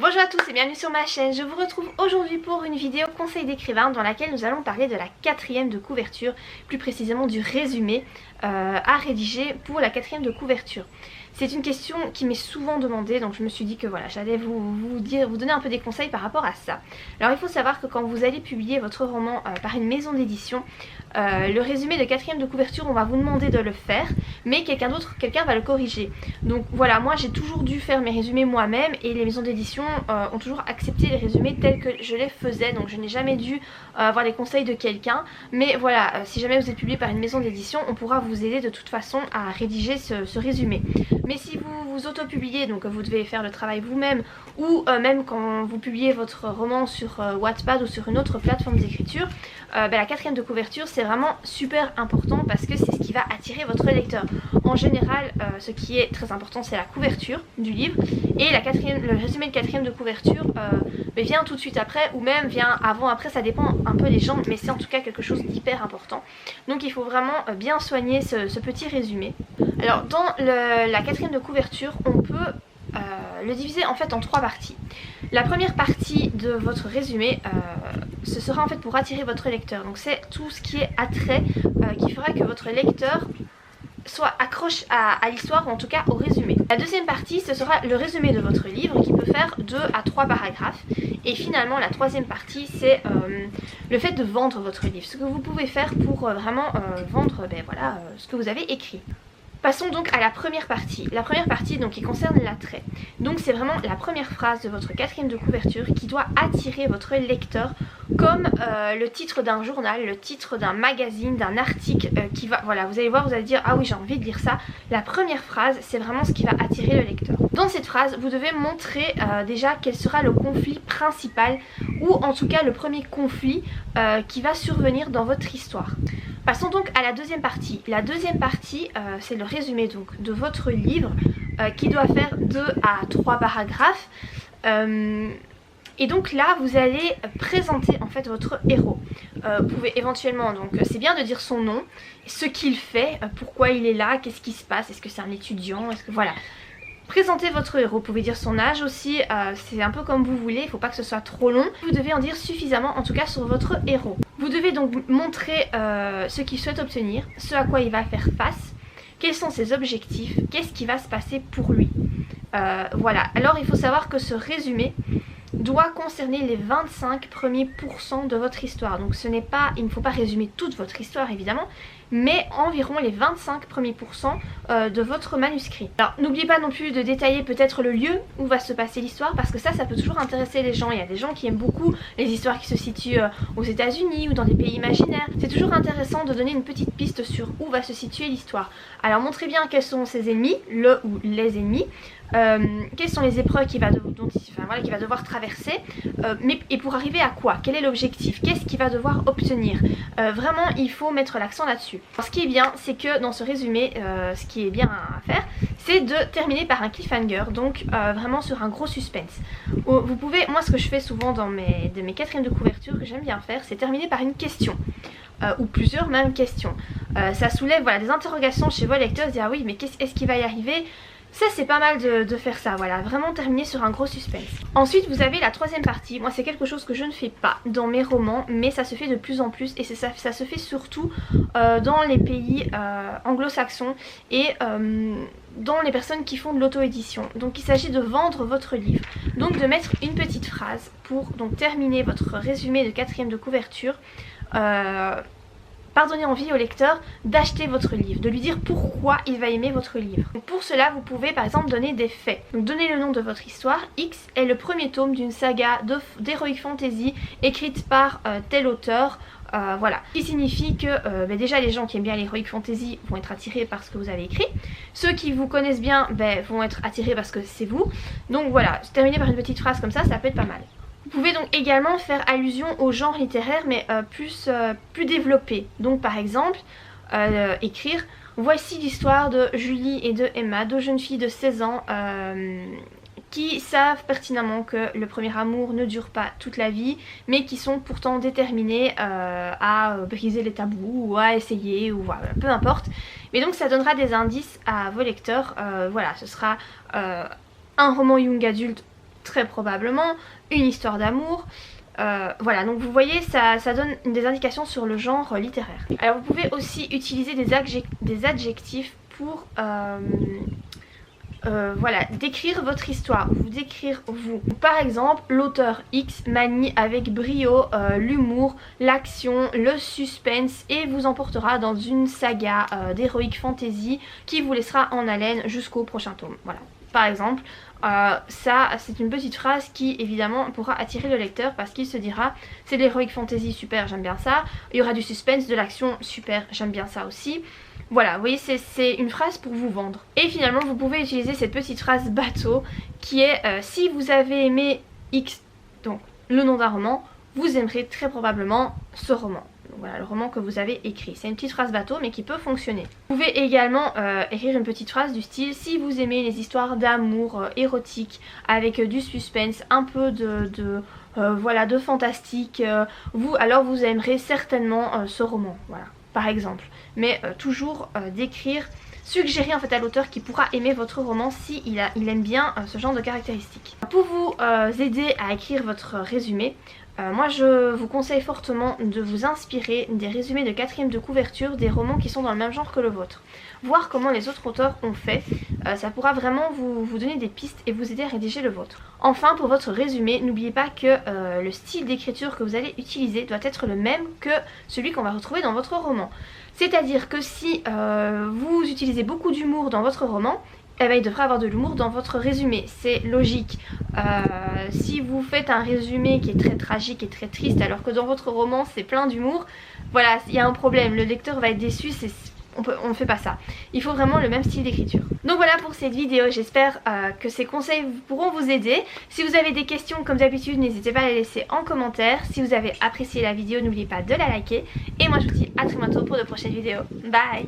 Bonjour à tous et bienvenue sur ma chaîne. Je vous retrouve aujourd'hui pour une vidéo conseil d'écrivain dans laquelle nous allons parler de la quatrième de couverture, plus précisément du résumé à rédiger pour la quatrième de couverture. C'est une question qui m'est souvent demandée, donc je me suis dit que voilà, j'allais vous donner un peu des conseils par rapport à ça. Alors il faut savoir que quand vous allez publier votre roman par une maison d'édition, le résumé de quatrième de couverture, on va vous demander de le faire, mais quelqu'un va le corriger. Donc voilà, moi j'ai toujours dû faire mes résumés moi-même et les maisons d'édition ont toujours accepté les résumés tels que je les faisais, donc je n'ai jamais dû avoir les conseils de quelqu'un. Mais voilà, si jamais vous êtes publié par une maison d'édition, on pourra vous aider de toute façon à rédiger ce résumé. Mais si vous vous auto-publiez, donc vous devez faire le travail vous-même, ou même quand vous publiez votre roman sur Wattpad ou sur une autre plateforme d'écriture, la quatrième de couverture c'est vraiment super important parce que c'est ce qui va attirer votre lecteur. En général, ce qui est très important c'est la couverture du livre, et le résumé de quatrième de couverture vient tout de suite après, ou même vient avant, après, ça dépend un peu des gens, mais c'est en tout cas quelque chose d'hyper important. Donc il faut vraiment bien soigner ce petit résumé. Alors dans la quatrième de couverture, on peut le diviser en fait en trois parties. La première partie de votre résumé, ce sera en fait pour attirer votre lecteur. Donc c'est tout ce qui est attrait qui fera que votre lecteur soit accroche à l'histoire, ou en tout cas au résumé. La deuxième partie, ce sera le résumé de votre livre qui peut faire 2 à 3 paragraphes. Et finalement la troisième partie, c'est le fait de vendre votre livre, ce que vous pouvez faire pour vraiment vendre ce que vous avez écrit. Passons donc à la première partie. La première partie donc qui concerne l'attrait. Donc c'est vraiment la première phrase de votre quatrième de couverture qui doit attirer votre lecteur, comme le titre d'un journal, le titre d'un magazine, d'un article qui va... Voilà, vous allez voir, vous allez dire ah oui j'ai envie de lire ça. La première phrase c'est vraiment ce qui va attirer le lecteur. Dans cette phrase vous devez montrer déjà quel sera le conflit principal, ou en tout cas le premier conflit qui va survenir dans votre histoire. Passons donc à la deuxième partie. La deuxième partie, c'est le résumé donc de votre livre qui doit faire 2 à 3 paragraphes. Et donc là, vous allez présenter en fait votre héros. Vous pouvez éventuellement, donc c'est bien de dire son nom, ce qu'il fait, pourquoi il est là, qu'est-ce qui se passe, est-ce que c'est un étudiant, est-ce que voilà. Présentez votre héros, vous pouvez dire son âge aussi, c'est un peu comme vous voulez, il ne faut pas que ce soit trop long. Vous devez en dire suffisamment en tout cas sur votre héros. Vous devez donc montrer ce qu'il souhaite obtenir, ce à quoi il va faire face, quels sont ses objectifs, qu'est-ce qui va se passer pour lui. Voilà, alors il faut savoir que ce résumé doit concerner les 25 premiers pourcents de votre histoire. Donc il ne faut pas résumer toute votre histoire évidemment, mais environ les 25 premiers pourcents de votre manuscrit. Alors n'oubliez pas non plus de détailler peut-être le lieu où va se passer l'histoire, parce que ça peut toujours intéresser les gens. Il y a des gens qui aiment beaucoup les histoires qui se situent aux États-Unis ou dans des pays imaginaires. C'est toujours intéressant de donner une petite piste sur où va se situer l'histoire. Alors montrez bien quels sont ses ennemis, le ou les ennemis, quelles sont les épreuves qu'il va devoir traverser, et pour arriver à quoi? Quel est l'objectif? Qu'est-ce qu'il va devoir obtenir? Vraiment il faut mettre l'accent là-dessus. Ce qui est bien, c'est que dans ce résumé, ce qui est bien à faire, c'est de terminer par un cliffhanger, donc vraiment sur un gros suspense. Vous pouvez, moi ce que je fais souvent dans mes quatrièmes de couverture que j'aime bien faire, c'est terminer par une question. Ou plusieurs mêmes questions. Ça soulève des interrogations chez vos lecteurs, se dire ah oui mais est-ce qu'il va y arriver? Ça c'est pas mal de faire ça, voilà, vraiment terminer sur un gros suspense. Ensuite vous avez la troisième partie. Moi c'est quelque chose que je ne fais pas dans mes romans, mais ça se fait de plus en plus, et ça se fait surtout dans les pays anglo-saxons et dans les personnes qui font de l'auto-édition. Donc il s'agit de vendre votre livre, donc de mettre une petite phrase pour donc terminer votre résumé de quatrième de couverture, donner envie au lecteur d'acheter votre livre, de lui dire pourquoi il va aimer votre livre. Donc pour cela vous pouvez par exemple donner des faits. Donc donnez le nom de votre histoire. X est le premier tome d'une saga d'heroic fantasy écrite par tel auteur. Voilà, ce qui signifie que déjà les gens qui aiment bien l'heroic fantasy vont être attirés par ce que vous avez écrit. Ceux qui vous connaissent bien vont être attirés parce que c'est vous. Donc voilà, terminer par une petite phrase comme ça peut être pas mal. Vous pouvez donc également faire allusion au genre littéraire, mais plus développé. Donc par exemple, écrire « Voici l'histoire de Julie et de Emma, 2 jeunes filles de 16 ans qui savent pertinemment que le premier amour ne dure pas toute la vie, mais qui sont pourtant déterminées à briser les tabous ou à essayer, ou voilà, peu importe. Mais donc ça donnera des indices à vos lecteurs. Voilà, ce sera un roman young adulte très probablement une histoire d'amour. Voilà, donc vous voyez, ça donne des indications sur le genre littéraire. Alors vous pouvez aussi utiliser des adjectifs pour voilà, décrire votre histoire, vous décrire vous. Par exemple, l'auteur X manie avec brio l'humour, l'action, le suspense et vous emportera dans une saga d'heroic fantasy qui vous laissera en haleine jusqu'au prochain tome. Voilà, par exemple. Ça c'est une petite phrase qui évidemment pourra attirer le lecteur parce qu'il se dira c'est de l'heroic fantasy, super, j'aime bien ça. Il y aura du suspense, de l'action, super, j'aime bien ça aussi. Voilà, vous voyez, c'est une phrase pour vous vendre. Et finalement vous pouvez utiliser cette petite phrase bateau qui est si vous avez aimé X, donc le nom d'un roman, vous aimerez très probablement ce roman. Donc voilà, le roman que vous avez écrit. C'est une petite phrase bateau mais qui peut fonctionner. Vous pouvez également écrire une petite phrase du style si vous aimez les histoires d'amour érotique avec du suspense, un peu voilà, de fantastique, alors vous aimerez certainement ce roman. Voilà, par exemple. Mais toujours décrire, suggérer en fait à l'auteur qui pourra aimer votre roman si il aime bien ce genre de caractéristiques. Pour vous aider à écrire votre résumé, moi je vous conseille fortement de vous inspirer des résumés de 4e de couverture des romans qui sont dans le même genre que le vôtre. Voir comment les autres auteurs ont fait, ça pourra vraiment vous donner des pistes et vous aider à rédiger le vôtre. Enfin, pour votre résumé, n'oubliez pas que le style d'écriture que vous allez utiliser doit être le même que celui qu'on va retrouver dans votre roman. C'est-à-dire que si vous utilisez beaucoup d'humour dans votre roman, eh ben, il devrait avoir de l'humour dans votre résumé, c'est logique. Si vous faites un résumé qui est très tragique et très triste alors que dans votre roman c'est plein d'humour, voilà, il y a un problème, le lecteur va être déçu, on ne fait pas ça. Il faut vraiment le même style d'écriture. Donc voilà pour cette vidéo, j'espère que ces conseils pourront vous aider. Si vous avez des questions comme d'habitude, n'hésitez pas à les laisser en commentaire. Si vous avez apprécié la vidéo, n'oubliez pas de la liker. Et moi je vous dis à très bientôt pour de prochaines vidéos. Bye!